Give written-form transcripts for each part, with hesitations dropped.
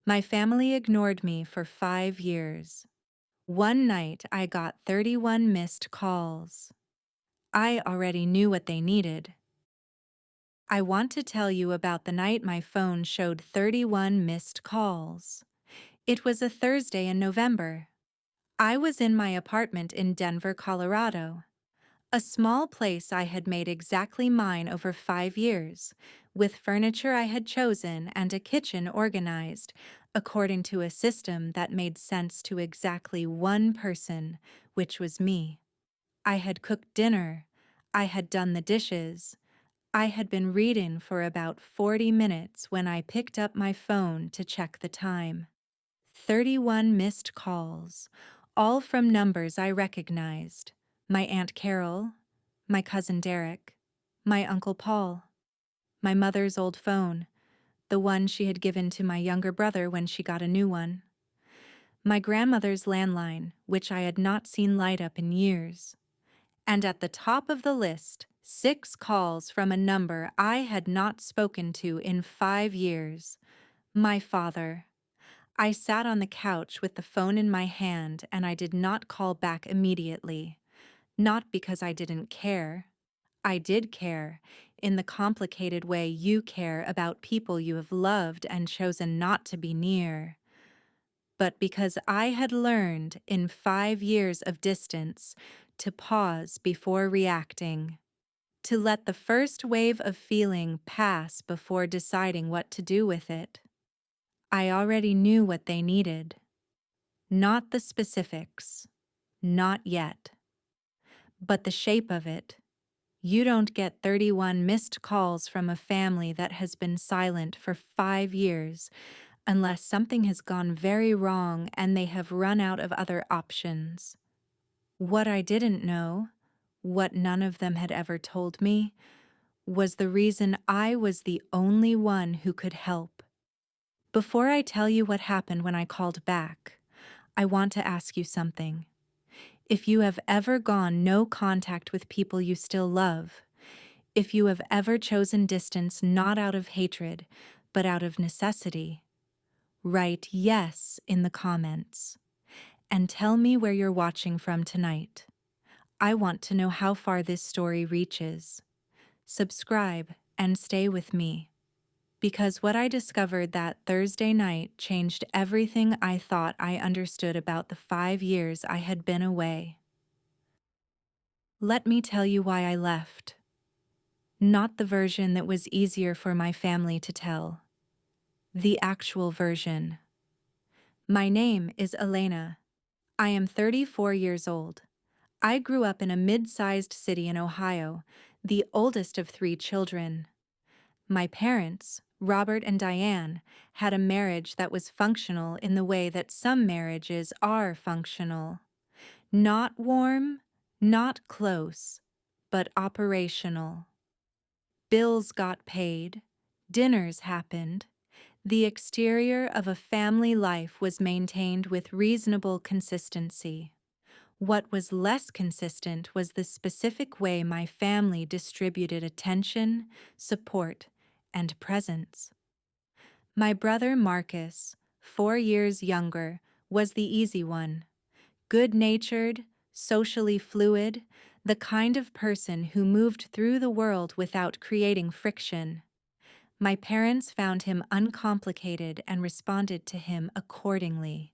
My family ignored me for 5 years. One night I got 31 missed calls. I already knew what they needed. I want to tell you about the night my phone showed 31 missed calls. It was a Thursday in November. I was in my apartment in Denver, Colorado, a small place I had made exactly mine over 5 years, with furniture I had chosen and a kitchen organized according to a system that made sense to exactly one person, which was me. I had cooked dinner. I had done the dishes. I had been reading for about 40 minutes when I picked up my phone to check the time. 31 missed calls, all from numbers I recognized. My Aunt Carol, my cousin Derek, my Uncle Paul, my mother's old phone, the one she had given to my younger brother when she got a new one, my grandmother's landline, which I had not seen light up in years, and at the top of the list, 6 calls from a number I had not spoken to in 5 years, my father. I sat on the couch with the phone in my hand and I did not call back immediately. Not because I didn't care. I did care, in the complicated way you care about people you have loved and chosen not to be near. But because I had learned in 5 years of distance to pause before reacting, to let the first wave of feeling pass before deciding what to do with it. I already knew what they needed. Not the specifics, not yet, but the shape of it. You don't get 31 missed calls from a family that has been silent for 5 years unless something has gone very wrong and they have run out of other options. What I didn't know, what none of them had ever told me, was the reason I was the only one who could help. Before I tell you what happened when I called back, I want to ask you something. If you have ever gone no contact with people you still love, if you have ever chosen distance not out of hatred, but out of necessity, write yes in the comments and tell me where you're watching from tonight. I want to know how far this story reaches. Subscribe and stay with me, because what I discovered that Thursday night changed everything I thought I understood about the 5 years I had been away. Let me tell you why I left. Not the version that was easier for my family to tell. The actual version. My name is Elena. I am 34 years old. I grew up in a mid-sized city in Ohio, the oldest of 3 children. My parents, Robert and Diane, had a marriage that was functional in the way that some marriages are functional. Not warm, not close, but operational. Bills got paid, dinners happened. The exterior of a family life was maintained with reasonable consistency. What was less consistent was the specific way my family distributed attention, support, and presence. My brother Marcus, 4 years younger, was the easy one. Good-natured, socially fluid, the kind of person who moved through the world without creating friction. My parents found him uncomplicated and responded to him accordingly,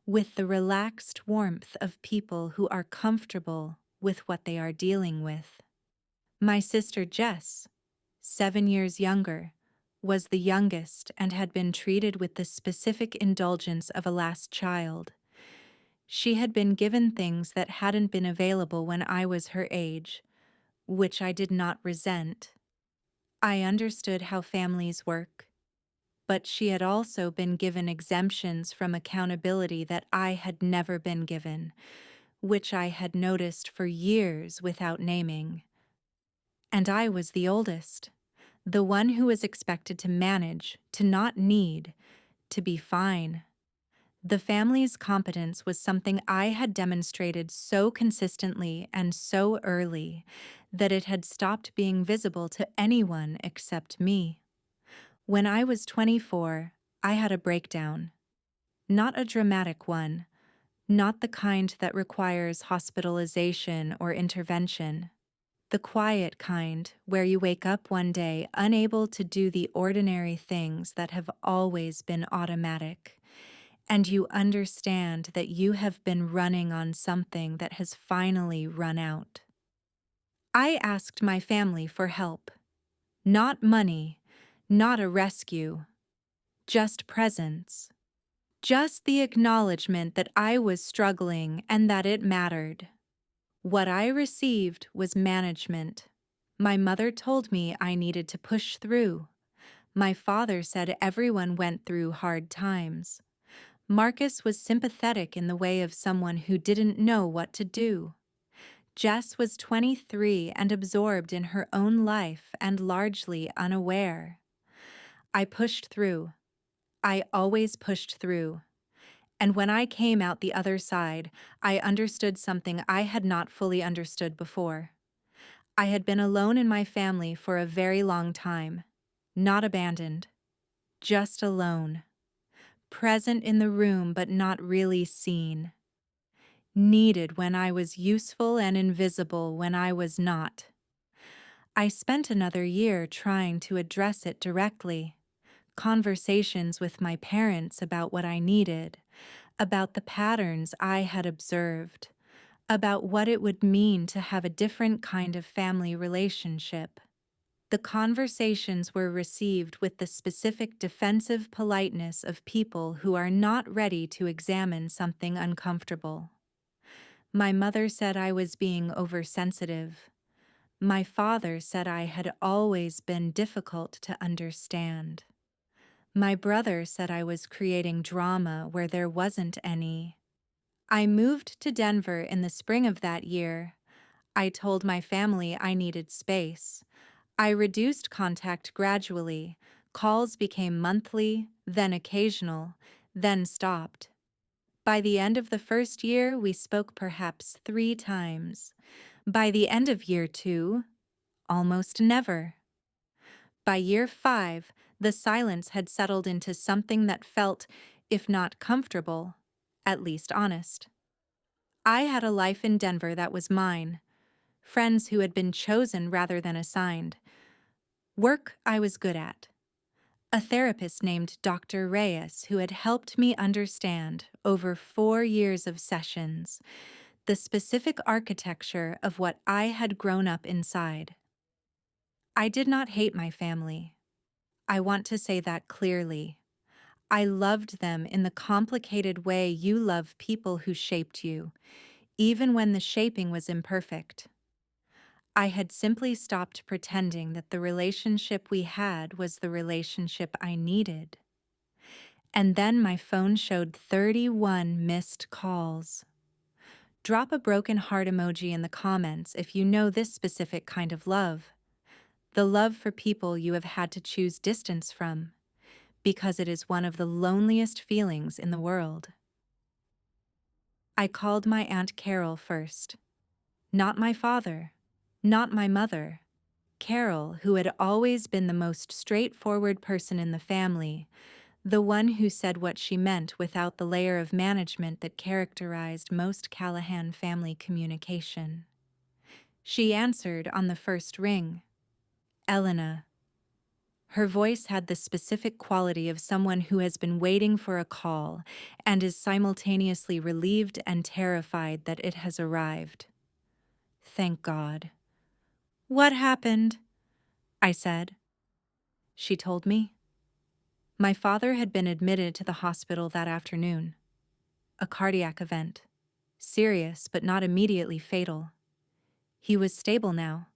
with the relaxed warmth of people who are comfortable with what they are dealing with. My sister Jess, 7 years younger, was the youngest and had been treated with the specific indulgence of a last child. She had been given things that hadn't been available when I was her age, which I did not resent. I understood how families work, but she had also been given exemptions from accountability that I had never been given, which I had noticed for years without naming. And I was the oldest, the one who was expected to manage, to not need, to be fine. The family's competence was something I had demonstrated so consistently and so early that it had stopped being visible to anyone except me. When I was 24, I had a breakdown. Not a dramatic one, not the kind that requires hospitalization or intervention. The quiet kind, where you wake up one day unable to do the ordinary things that have always been automatic, and you understand that you have been running on something that has finally run out. I asked my family for help. Not money, not a rescue, just presence. Just the acknowledgement that I was struggling and that it mattered. What I received was management. My mother told me I needed to push through. My father said everyone went through hard times. Marcus was sympathetic in the way of someone who didn't know what to do. Jess was 23 and absorbed in her own life and largely unaware. I pushed through. I always pushed through. And when I came out the other side, I understood something I had not fully understood before. I had been alone in my family for a very long time. Not abandoned, just alone. Present in the room but not really seen. Needed when I was useful and invisible when I was not. I spent another year trying to address it directly. Conversations with my parents about what I needed, about the patterns I had observed, about what it would mean to have a different kind of family relationship. The conversations were received with the specific defensive politeness of people who are not ready to examine something uncomfortable. My mother said I was being oversensitive. My father said I had always been difficult to understand. My brother said I was creating drama where there wasn't any. I moved to Denver in the spring of that year. I told my family I needed space. I reduced contact gradually. Calls became monthly, then occasional, then stopped. By the end of the first year, we spoke perhaps 3 times. By the end of year 2, almost never. By year 5, the silence had settled into something that felt, if not comfortable, at least honest. I had a life in Denver that was mine, friends who had been chosen rather than assigned, work I was good at, a therapist named Dr. Reyes who had helped me understand, over 4 years of sessions, the specific architecture of what I had grown up inside. I did not hate my family. I want to say that clearly. I loved them in the complicated way you love people who shaped you, even when the shaping was imperfect. I had simply stopped pretending that the relationship we had was the relationship I needed. And then my phone showed 31 missed calls. Drop a broken heart emoji in the comments if you know this specific kind of love. The love for people you have had to choose distance from, because it is one of the loneliest feelings in the world. I called my Aunt Carol first. Not my father, not my mother. Carol, who had always been the most straightforward person in the family, the one who said what she meant without the layer of management that characterized most Callahan family communication. She answered on the first ring. Elena. Her voice had the specific quality of someone who has been waiting for a call and is simultaneously relieved and terrified that it has arrived. Thank God. What happened? I said. She told me. My father had been admitted to the hospital that afternoon. A cardiac event. Serious, but not immediately fatal. He was stable now,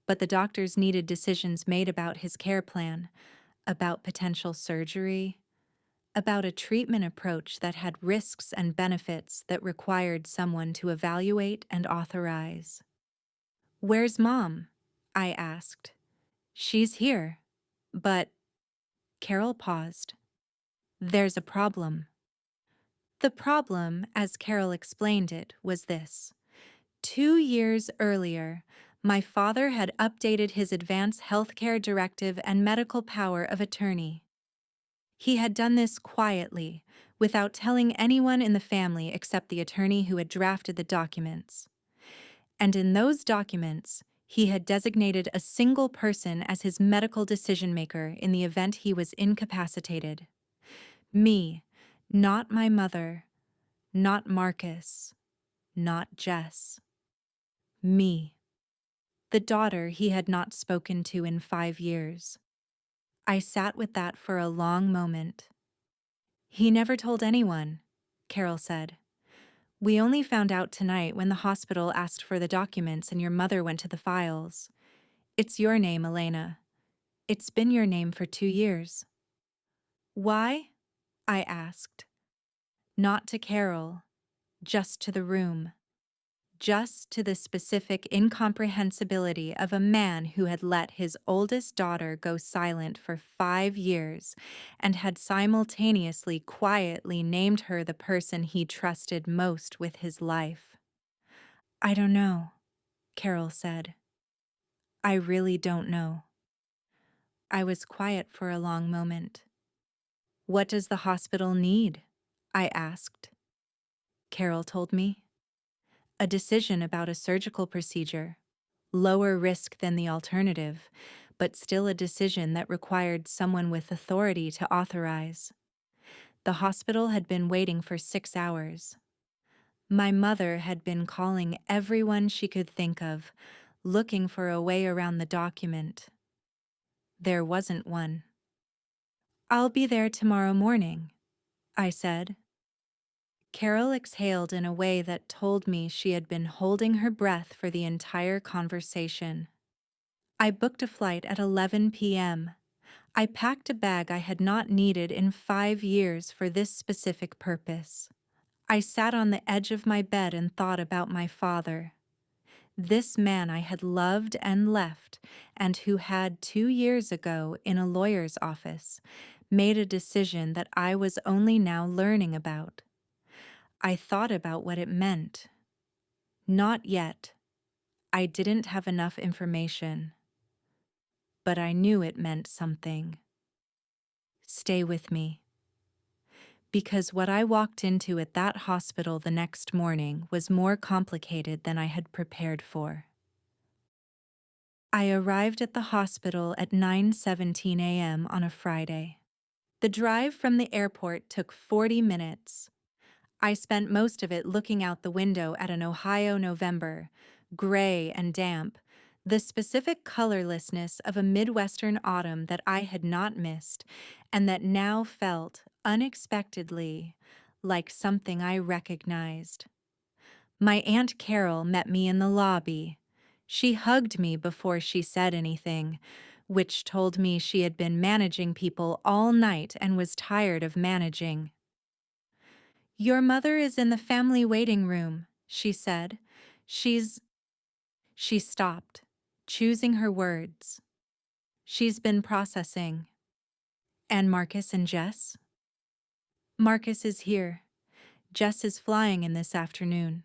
but the doctors needed decisions made about his care plan, about potential surgery, about a treatment approach that had risks and benefits that required someone to evaluate and authorize. Where's Mom? I asked. She's here, but... Carol paused. There's a problem. The problem, as Carol explained it, was this. 2 years earlier, my father had updated his advance healthcare directive and medical power of attorney. He had done this quietly, without telling anyone in the family except the attorney who had drafted the documents. And in those documents, he had designated a single person as his medical decision maker in the event he was incapacitated. Me, not my mother, not Marcus, not Jess. Me, the daughter he had not spoken to in 5 years. I sat with that for a long moment. He never told anyone, Carol said. We only found out tonight when the hospital asked for the documents and your mother went to the files. It's your name, Elena. It's been your name for 2 years. Why? I asked. Not to Carol, just to the room. Just to the specific incomprehensibility of a man who had let his oldest daughter go silent for 5 years and had simultaneously quietly named her the person he trusted most with his life. I don't know, Carol said. I really don't know. I was quiet for a long moment. What does the hospital need? I asked. Carol told me. A decision about a surgical procedure, lower risk than the alternative, but still a decision that required someone with authority to authorize. The hospital had been waiting for 6 hours. My mother had been calling everyone she could think of, looking for a way around the document. There wasn't one. I'll be there tomorrow morning, I said. Carol exhaled in a way that told me she had been holding her breath for the entire conversation. I booked a flight at 11 p.m. I packed a bag I had not needed in 5 years for this specific purpose. I sat on the edge of my bed and thought about my father. This man I had loved and left, and who had 2 years ago, in a lawyer's office, made a decision that I was only now learning about. I thought about what it meant. Not yet. I didn't have enough information. But I knew it meant something. Stay with me. Because what I walked into at that hospital the next morning was more complicated than I had prepared for. I arrived at the hospital at 9:17 a.m. on a Friday. The drive from the airport took 40 minutes. I spent most of it looking out the window at an Ohio November, gray and damp, the specific colorlessness of a Midwestern autumn that I had not missed and that now felt, unexpectedly, like something I recognized. My Aunt Carol met me in the lobby. She hugged me before she said anything, which told me she had been managing people all night and was tired of managing. Your mother is in the family waiting room, she said. She stopped, choosing her words. She's been processing. And Marcus and Jess? Marcus is here. Jess is flying in this afternoon.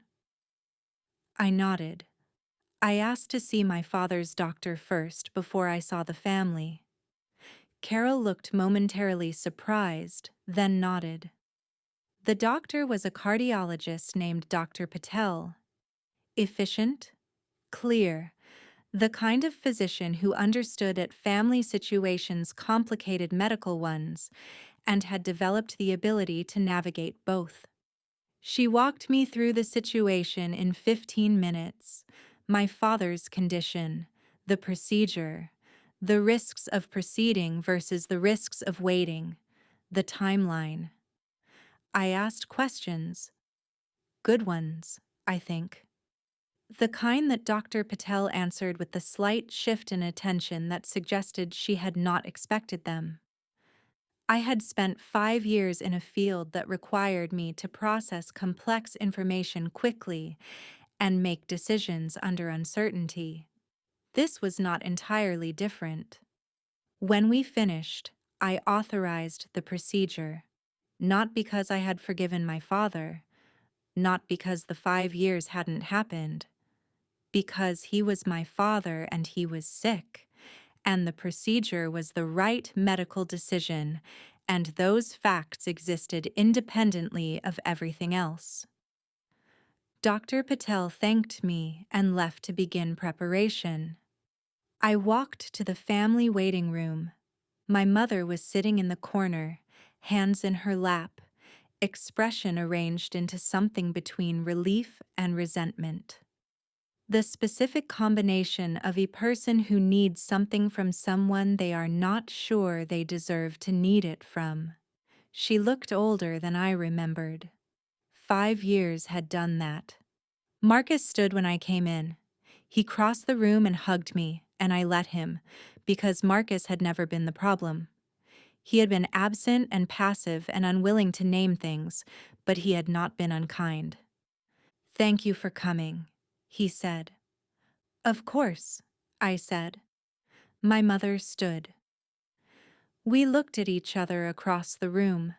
I nodded. I asked to see my father's doctor first before I saw the family. Carol looked momentarily surprised, then nodded. The doctor was a cardiologist named Dr. Patel. Efficient, clear, the kind of physician who understood at family situations complicated medical ones and had developed the ability to navigate both. She walked me through the situation in 15 minutes, my father's condition, the procedure, the risks of proceeding versus the risks of waiting, the timeline. I asked questions. Good ones, I think. The kind that Dr. Patel answered with the slight shift in attention that suggested she had not expected them. I had spent 5 years in a field that required me to process complex information quickly and make decisions under uncertainty. This was not entirely different. When we finished, I authorized the procedure, not because I had forgiven my father, not because the 5 years hadn't happened, because he was my father and he was sick, and the procedure was the right medical decision, and those facts existed independently of everything else. Dr. Patel thanked me and left to begin preparation. I walked to the family waiting room. My mother was sitting in the corner, hands in her lap, expression arranged into something between relief and resentment. The specific combination of a person who needs something from someone they are not sure they deserve to need it from. She looked older than I remembered. 5 years had done that. Marcus stood when I came in. He crossed the room and hugged me, and I let him, because Marcus had never been the problem. He had been absent and passive and unwilling to name things, but he had not been unkind. "Thank you for coming," he said. "Of course," I said. My mother stood. We looked at each other across the room.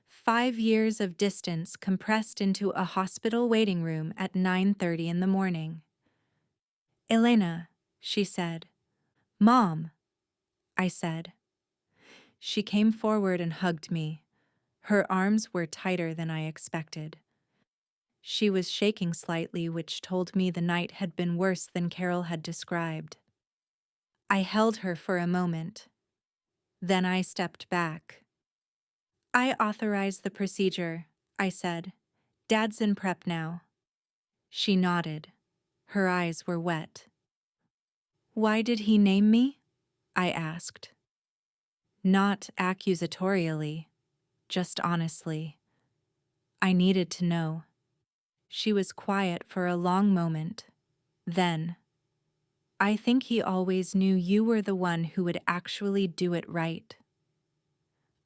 5 years of distance compressed into a hospital waiting room at 9:30 in the morning. "Elena," she said. "Mom," I said. She came forward and hugged me. Her arms were tighter than I expected. She was shaking slightly, which told me the night had been worse than Carol had described. I held her for a moment. Then I stepped back. "I authorized the procedure," I said. "Dad's in prep now." She nodded. Her eyes were wet. "Why did he name me?" I asked. Not accusatorially, just honestly. I needed to know. She was quiet for a long moment. Then, "I think he always knew you were the one who would actually do it right."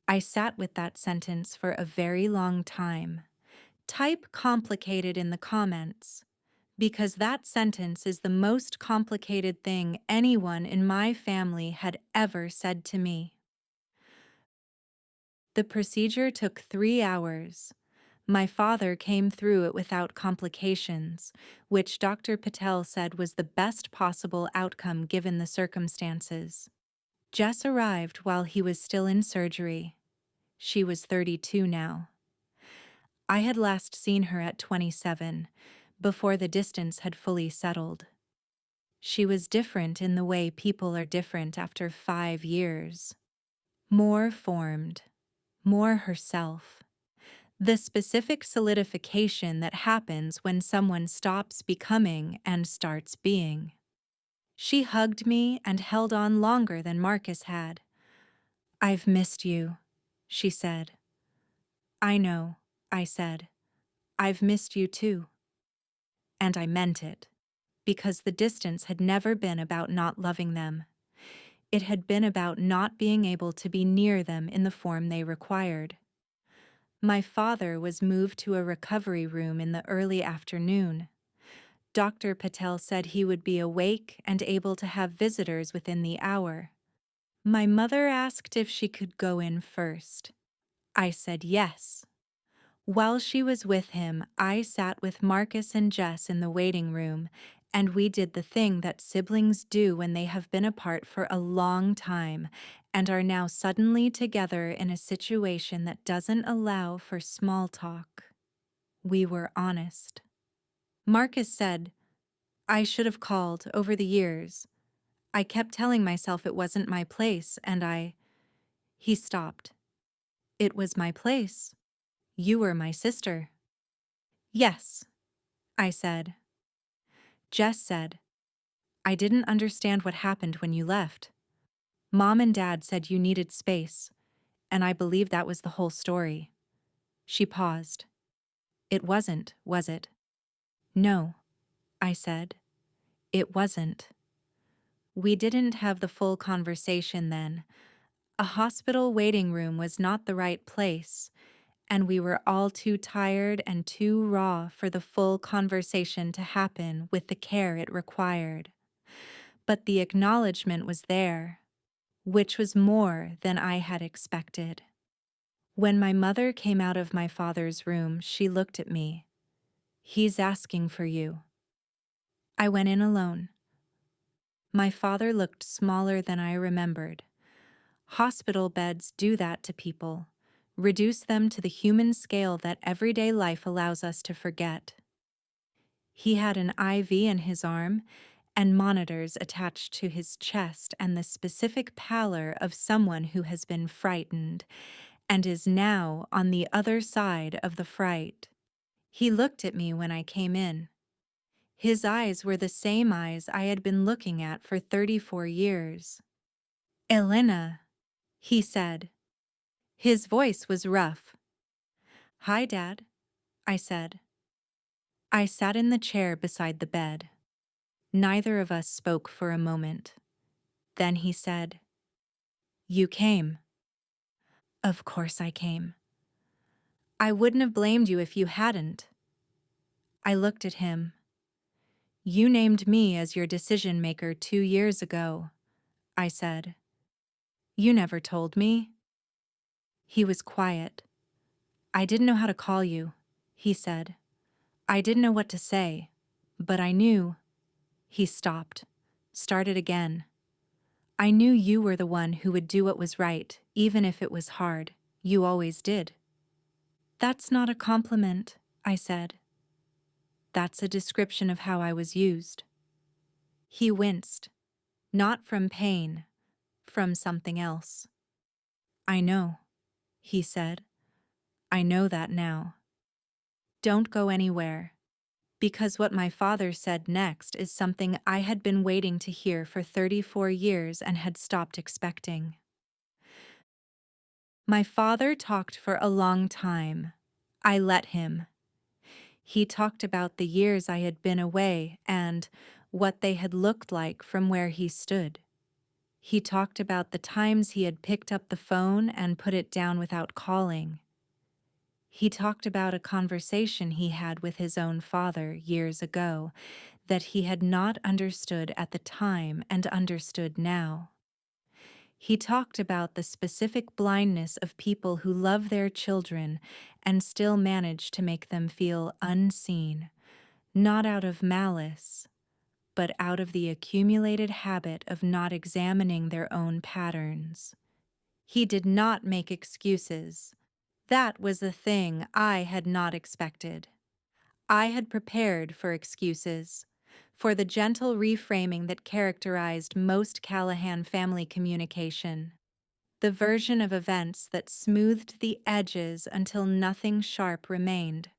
I sat with that sentence for a very long time. Type complicated in the comments, because that sentence is the most complicated thing anyone in my family had ever said to me. The procedure took 3 hours. My father came through it without complications, which Dr. Patel said was the best possible outcome given the circumstances. Jess arrived while he was still in surgery. She was 32 now. I had last seen her at 27, before the distance had fully settled. She was different in the way people are different after 5 years. More formed, more herself. The specific solidification that happens when someone stops becoming and starts being. She hugged me and held on longer than Marcus had. "I've missed you," she said. "I know," I said. "I've missed you too." And I meant it, because the distance had never been about not loving them. It had been about not being able to be near them in the form they required. My father was moved to a recovery room in the early afternoon. Dr. Patel said he would be awake and able to have visitors within the hour. My mother asked if she could go in first. I said yes. While she was with him, I sat with Marcus and Jess in the waiting room, and we did the thing that siblings do when they have been apart for a long time and are now suddenly together in a situation that doesn't allow for small talk. We were honest. Marcus said, "I should have called over the years. I kept telling myself it wasn't my place, and He stopped. "It was my place. You were my sister." "Yes," I said. Jess said, "I didn't understand what happened when you left. Mom and Dad said you needed space, and I believed that was the whole story." She paused. "It wasn't, was it?" "No," I said. "It wasn't." We didn't have the full conversation then. A hospital waiting room was not the right place, and we were all too tired and too raw for the full conversation to happen with the care it required. But the acknowledgement was there, which was more than I had expected. When my mother came out of my father's room, she looked at me. "He's asking for you." I went in alone. My father looked smaller than I remembered. Hospital beds do that to people, reduce them to the human scale that everyday life allows us to forget. He had an IV in his arm and monitors attached to his chest and the specific pallor of someone who has been frightened and is now on the other side of the fright. He looked at me when I came in. His eyes were the same eyes I had been looking at for 34 years. "Elena," he said. His voice was rough. "Hi, Dad," I said. I sat in the chair beside the bed. Neither of us spoke for a moment. Then he said, "You came." "Of course I came." "I wouldn't have blamed you if you hadn't." I looked at him. "You named me as your decision maker 2 years ago," I said. "You never told me." He was quiet. "I didn't know how to call you," he said. "I didn't know what to say, but I knew." He stopped, started again. "I knew you were the one who would do what was right, even if it was hard. You always did." "That's not a compliment," I said. "That's a description of how I was used." He winced, not from pain, from something else. "I know," he said. "I know that now. Don't go anywhere." Because what my father said next is something I had been waiting to hear for 34 years and had stopped expecting. My father talked for a long time. I let him. He talked about the years I had been away and what they had looked like from where he stood. He talked about the times he had picked up the phone and put it down without calling. He talked about a conversation he had with his own father years ago that he had not understood at the time and understood now. He talked about the specific blindness of people who love their children and still manage to make them feel unseen, not out of malice, but out of the accumulated habit of not examining their own patterns. He did not make excuses. That was the thing I had not expected. I had prepared for excuses, for the gentle reframing that characterized most Callahan family communication, the version of events that smoothed the edges until nothing sharp remained.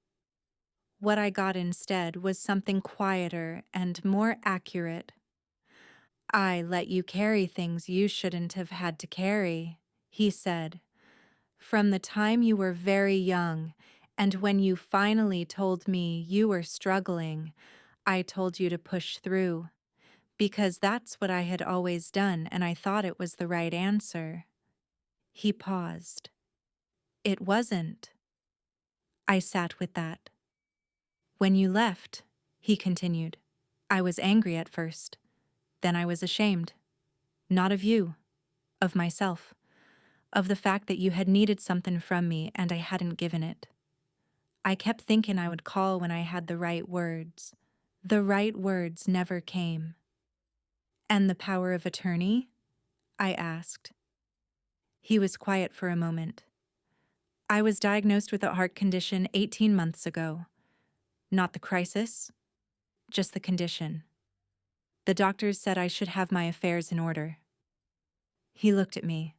What I got instead was something quieter and more accurate. "I let you carry things you shouldn't have had to carry," he said. "From the time you were very young, and when you finally told me you were struggling, I told you to push through, because that's what I had always done and I thought it was the right answer." He paused. "It wasn't." I sat with that. "When you left," he continued, "I was angry at first. Then I was ashamed. Not of you, of myself, of the fact that you had needed something from me and I hadn't given it. I kept thinking I would call when I had the right words. The right words never came." "And the power of attorney?" I asked. He was quiet for a moment. "I was diagnosed with a heart condition 18 months ago. Not the crisis, just the condition. The doctors said I should have my affairs in order." He looked at me.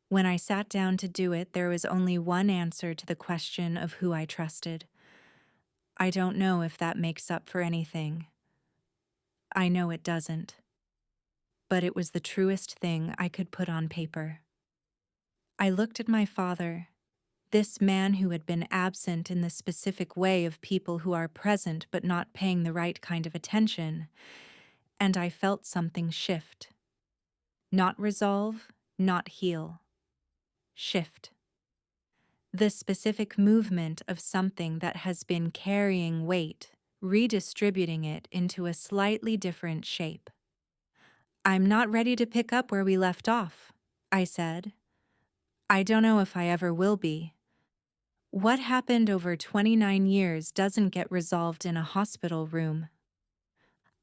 When I sat down to do it, there was only one answer to the question of who I trusted. I don't know if that makes up for anything. I know it doesn't. But it was the truest thing I could put on paper. I looked at my father, this man who had been absent in the specific way of people who are present but not paying the right kind of attention, and I felt something shift. Not resolve, not heal. Shift. The specific movement of something that has been carrying weight, redistributing it into a slightly different shape. "I'm not ready to pick up where we left off," I said. "I don't know if I ever will be. What happened over 29 years doesn't get resolved in a hospital room."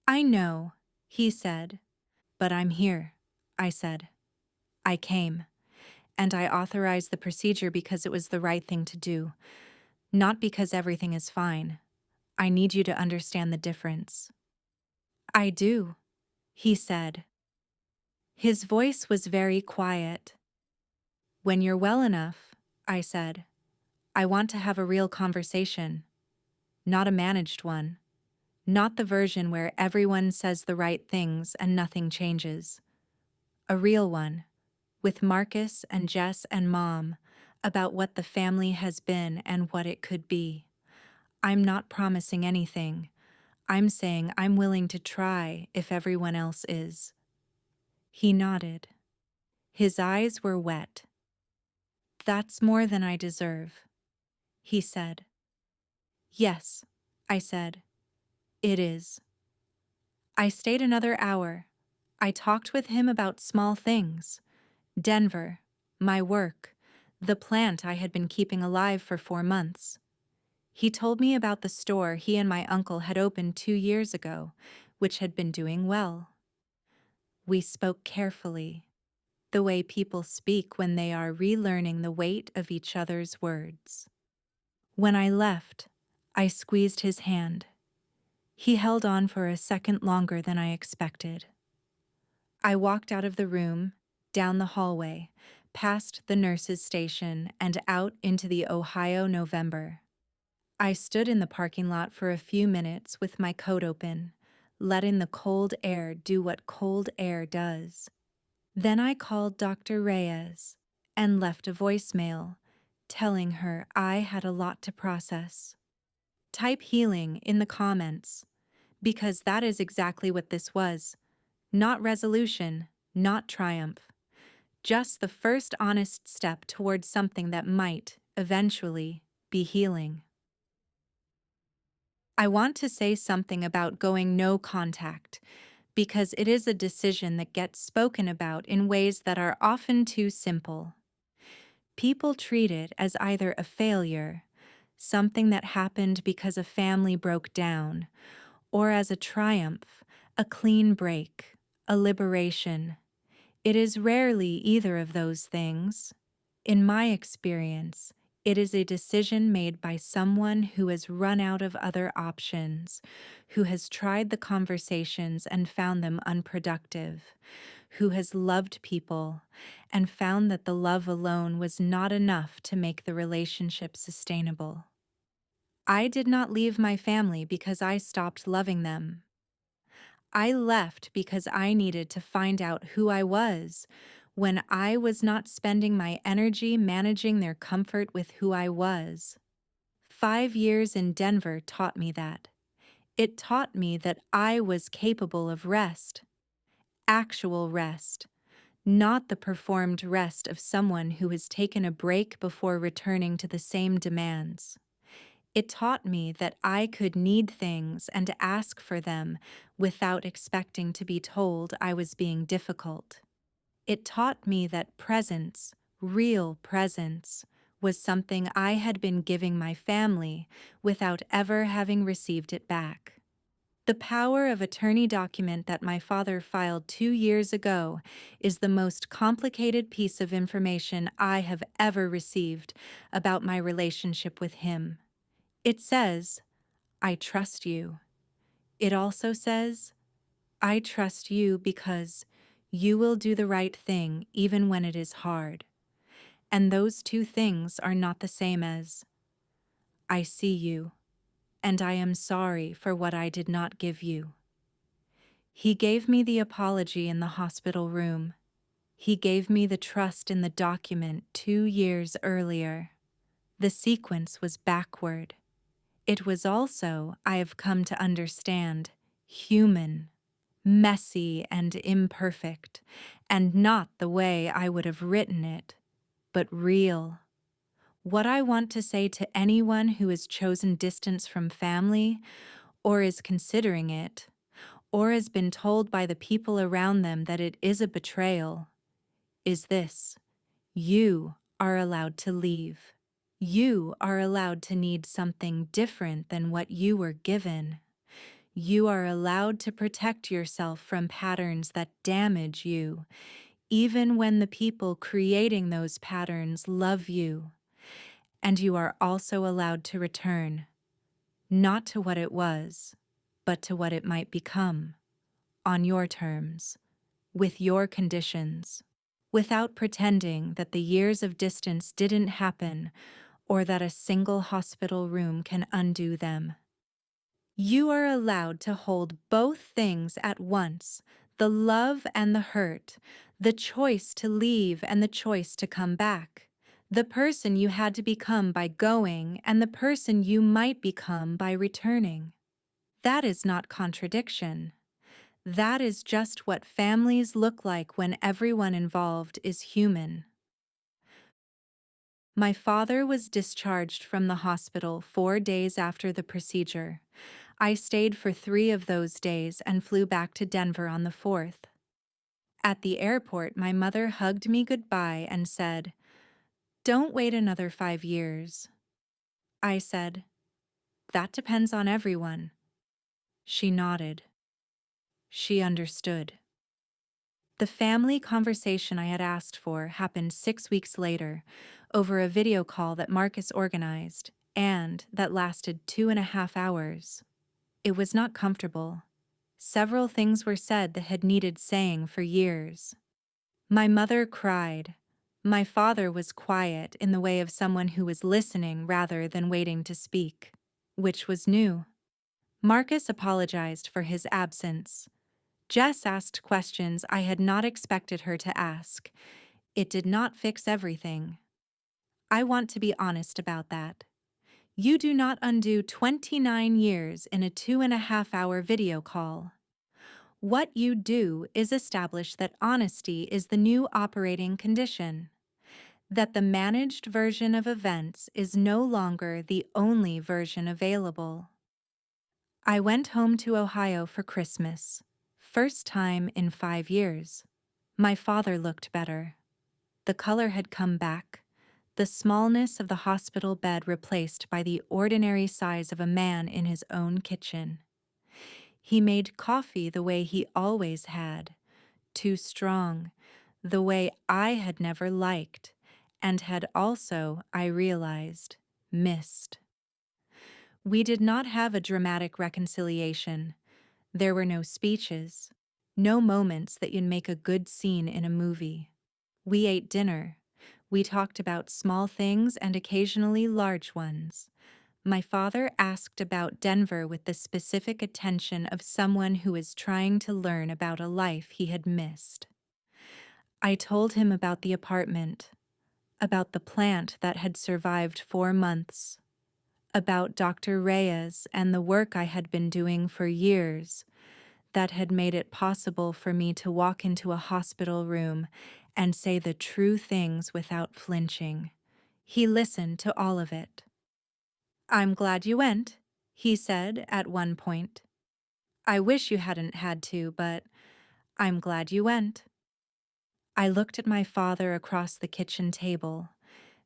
"I know," he said. "But I'm here," I said. I came, and I authorized the procedure because it was the right thing to do, not because everything is fine. I need you to understand the difference. I do, he said. His voice was very quiet. When you're well enough, I said, I want to have a real conversation, not a managed one, not the version where everyone says the right things and nothing changes. A real one, with Marcus and Jess and Mom, about what the family has been and what it could be. I'm not promising anything. I'm saying I'm willing to try if everyone else is. He nodded. His eyes were wet. That's more than I deserve, he said. Yes, I said. It is. I stayed another hour. I talked with him about small things. Denver, my work, the plant I had been keeping alive for 4 months. He told me about the store he and my uncle had opened 2 years ago, which had been doing well. We spoke carefully, the way people speak when they are relearning the weight of each other's words. When I left, I squeezed his hand. He held on for a second longer than I expected. I walked out of the room, down the hallway, past the nurse's station, and out into the Ohio November. I stood in the parking lot for a few minutes with my coat open, letting the cold air do what cold air does. Then I called Dr. Reyes and left a voicemail, telling her I had a lot to process. Type healing in the comments, because that is exactly what this was. Not resolution, not triumph. Just the first honest step towards something that might, eventually, be healing. I want to say something about going no contact, because it is a decision that gets spoken about in ways that are often too simple. People treat it as either a failure, something that happened because a family broke down, or as a triumph, a clean break, a liberation. It is rarely either of those things. In my experience, it is a decision made by someone who has run out of other options, who has tried the conversations and found them unproductive, who has loved people and found that the love alone was not enough to make the relationship sustainable. I did not leave my family because I stopped loving them. I left because I needed to find out who I was when I was not spending my energy managing their comfort with who I was. 5 years in Denver taught me that. It taught me that I was capable of rest, actual rest, not the performed rest of someone who has taken a break before returning to the same demands. It taught me that I could need things and ask for them without expecting to be told I was being difficult. It taught me that presence, real presence, was something I had been giving my family without ever having received it back. The power of attorney document that my father filed 2 years ago is the most complicated piece of information I have ever received about my relationship with him. It says, I trust you. It also says, I trust you because you will do the right thing even when it is hard. And those two things are not the same as, I see you, and I am sorry for what I did not give you. He gave me the apology in the hospital room. He gave me the trust in the document 2 years earlier. The sequence was backward. It was also, I have come to understand, human, messy and imperfect, and not the way I would have written it, but real. What I want to say to anyone who has chosen distance from family, or is considering it, or has been told by the people around them that it is a betrayal, is this: you are allowed to leave. You are allowed to need something different than what you were given. You are allowed to protect yourself from patterns that damage you, even when the people creating those patterns love you, and you are also allowed to return, not to what it was, but to what it might become, on your terms, with your conditions, without pretending that the years of distance didn't happen or that a single hospital room can undo them. You are allowed to hold both things at once, the love and the hurt, the choice to leave and the choice to come back, the person you had to become by going and the person you might become by returning. That is not contradiction. That is just what families look like when everyone involved is human. My father was discharged from the hospital 4 days after the procedure. I stayed for 3 of those days and flew back to Denver on the 4th. At the airport, my mother hugged me goodbye and said, "Don't wait another 5 years." I said, "That depends on everyone." She nodded. She understood. The family conversation I had asked for happened 6 weeks later, over a video call that Marcus organized, and that lasted 2.5 hours. It was not comfortable. Several things were said that had needed saying for years. My mother cried. My father was quiet in the way of someone who was listening rather than waiting to speak, which was new. Marcus apologized for his absence. Jess asked questions I had not expected her to ask. It did not fix everything. I want to be honest about that. You do not undo 29 years in a 2.5 hour video call. What you do is establish that honesty is the new operating condition, that the managed version of events is no longer the only version available. I went home to Ohio for Christmas, first time in 5 years. My father looked better. The color had come back, the smallness of the hospital bed replaced by the ordinary size of a man in his own kitchen. He made coffee the way he always had, too strong, the way I had never liked, and had also, I realized, missed. We did not have a dramatic reconciliation. There were no speeches, no moments that you'd make a good scene in a movie. We ate dinner. We talked about small things and occasionally large ones. My father asked about Denver with the specific attention of someone who is trying to learn about a life he had missed. I told him about the apartment, about the plant that had survived 4 months, about Dr. Reyes and the work I had been doing for years that had made it possible for me to walk into a hospital room and say the true things without flinching. He listened to all of it. "I'm glad you went," he said at one point. "I wish you hadn't had to, but I'm glad you went." I looked at my father across the kitchen table,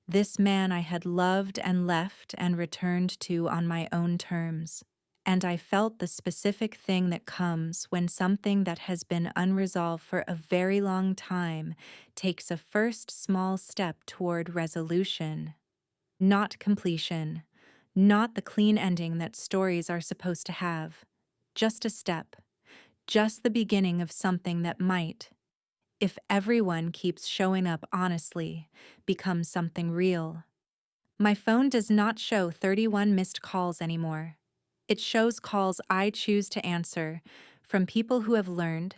this man I had loved and left and returned to on my own terms, and I felt the specific thing that comes when something that has been unresolved for a very long time takes a first small step toward resolution. Not completion, not the clean ending that stories are supposed to have, just a step, just the beginning of something that might, if everyone keeps showing up honestly, become something real. My phone does not show 31 missed calls anymore. It shows calls I choose to answer from people who have learned,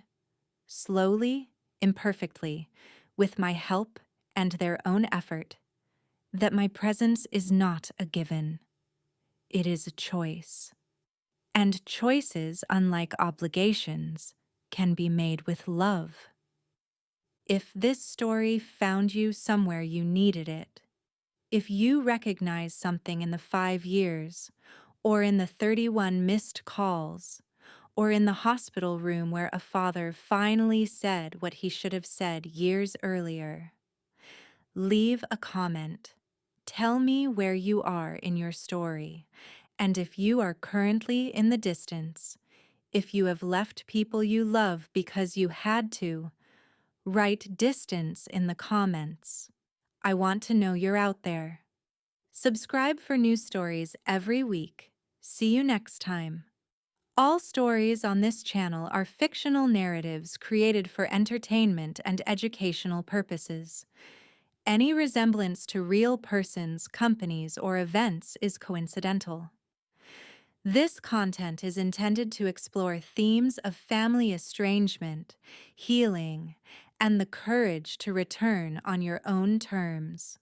slowly, imperfectly, with my help and their own effort, that my presence is not a given. It is a choice. And choices, unlike obligations, can be made with love. If this story found you somewhere you needed it, if you recognize something in the 5 years, or in the 31 missed calls, or in the hospital room where a father finally said what he should have said years earlier, leave a comment. Tell me where you are in your story, and if you are currently in the distance, if you have left people you love because you had to, Write distance in the comments. I want to know you're out there. Subscribe for new stories every week. See you next time. All stories on this channel are fictional narratives created for entertainment and educational purposes. Any resemblance to real persons, companies, or events is coincidental. This content is intended to explore themes of family estrangement, healing, and the courage to return on your own terms.